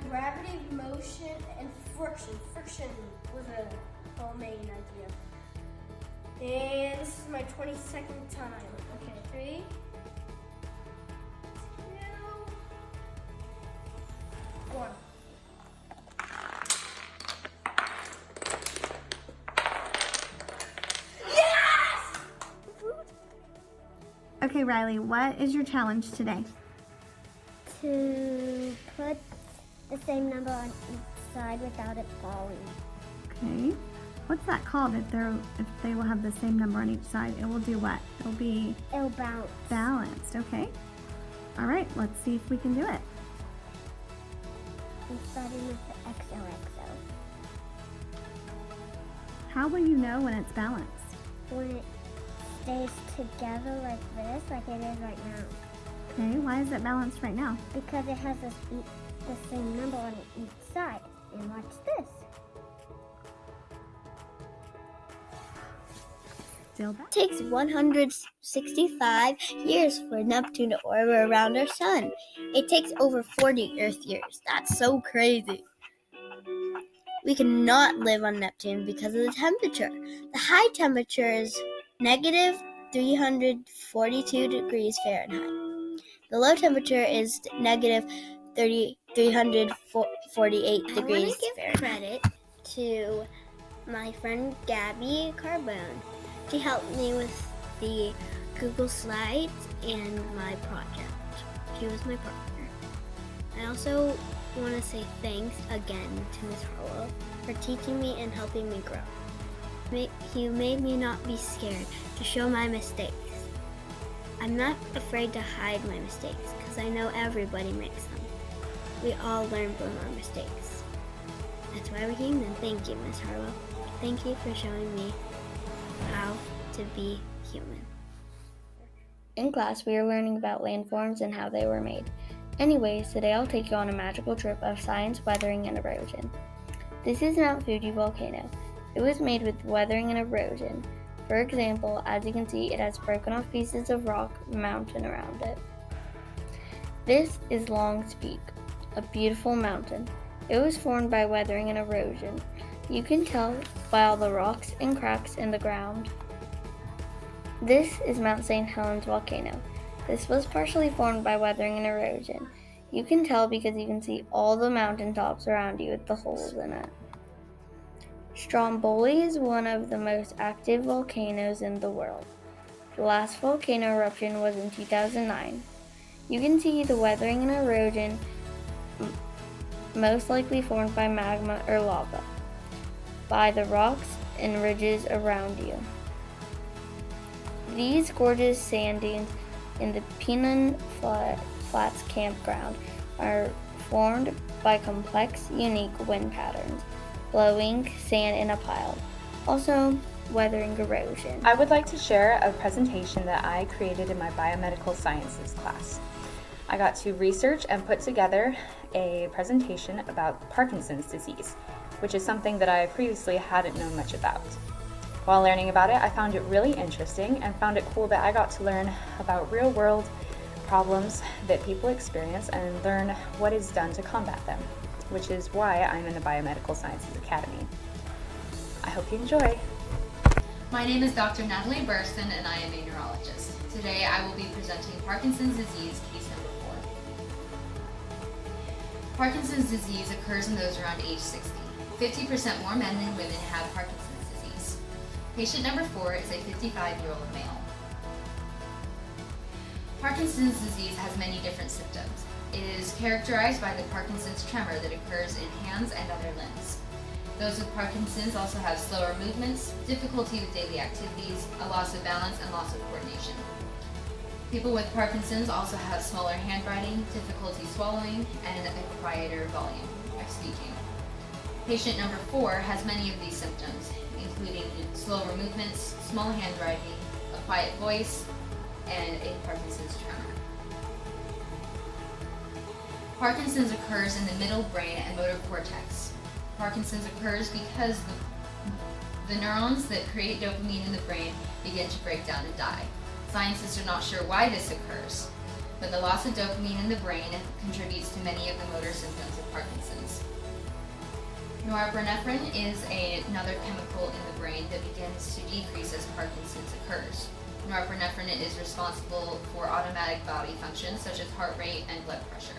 gravity, motion, and friction. Friction was a main idea. And this is my 22nd time. Okay, 3, 2, 1. Yes! Okay, Riley, what is your challenge today? To put the same number on each side without it falling. Okay. What's that called? If they will have the same number on each side, it will do what? It'll bounce. Balanced. Okay. All right, let's see if we can do it. I'm starting with the XOXO. How will you know when it's balanced? When it stays together like this, like it is right now. Okay, why is it balanced right now? Because it has the same number on each side. And watch this. Still back. It takes 165 years for Neptune to orbit around our sun. It takes over 40 Earth years. That's so crazy. We cannot live on Neptune because of the temperature. The high temperature is negative 342 degrees Fahrenheit. The low temperature is negative 348 degrees I want to give Fahrenheit. credit to my friend Gabby Carbone. She helped me with the Google Slides and my project. She was my partner. I also want to say thanks again to Ms. Harwell for teaching me and helping me grow. You made me not be scared to show my mistakes. I'm not afraid to hide my mistakes because I know everybody makes them. We all learn from our mistakes. That's why we're human. Thank you, Ms. Harwell. Thank you for showing me how to be human. In class, we are learning about landforms and how they were made. Anyways, today I'll take you on a magical trip of science, weathering, and erosion. This is Mount Fuji volcano. It was made with weathering and erosion. For example, as you can see, it has broken off pieces of rock mountain around it. This is Long's Peak, a beautiful mountain. It was formed by weathering and erosion. You can tell by all the rocks and cracks in the ground. This is Mount St. Helens volcano. This was partially formed by weathering and erosion. You can tell because you can see all the mountain tops around you with the holes in it. Stromboli is one of the most active volcanoes in the world. The last volcano eruption was in 2009. You can see the weathering and erosion most likely formed by magma or lava, by the rocks and ridges around you. These gorgeous sand dunes in the Pinon Flats campground are formed by complex, unique wind patterns, blowing sand in a pile, also weathering erosion. I would like to share a presentation that I created in my Biomedical Sciences class. I got to research and put together a presentation about Parkinson's disease, which is something that I previously hadn't known much about. While learning about it, I found it really interesting and found it cool that I got to learn about real-world problems that people experience and learn what is done to combat them, which is why I'm in the Biomedical Sciences Academy. I hope you enjoy. My name is Dr. Natalie Burston and I am a neurologist. Today I will be presenting Parkinson's disease case number 4. Parkinson's disease occurs in those around age 60. 50% more men than women have Parkinson's disease. Patient number 4 is a 55-year-old male. Parkinson's disease has many different symptoms. It is characterized by the Parkinson's tremor that occurs in hands and other limbs. Those with Parkinson's also have slower movements, difficulty with daily activities, a loss of balance, and loss of coordination. People with Parkinson's also have smaller handwriting, difficulty swallowing, and a quieter volume of speaking. Patient number 4 has many of these symptoms, including slower movements, small handwriting, a quiet voice, and a Parkinson's tremor. Parkinson's occurs in the middle brain and motor cortex. Parkinson's occurs because the neurons that create dopamine in the brain begin to break down and die. Scientists are not sure why this occurs. but the loss of dopamine in the brain contributes to many of the motor symptoms of Parkinson's. Norepinephrine is another chemical in the brain that begins to decrease as Parkinson's occurs. Norepinephrine is responsible for automatic body functions such as heart rate and blood pressure.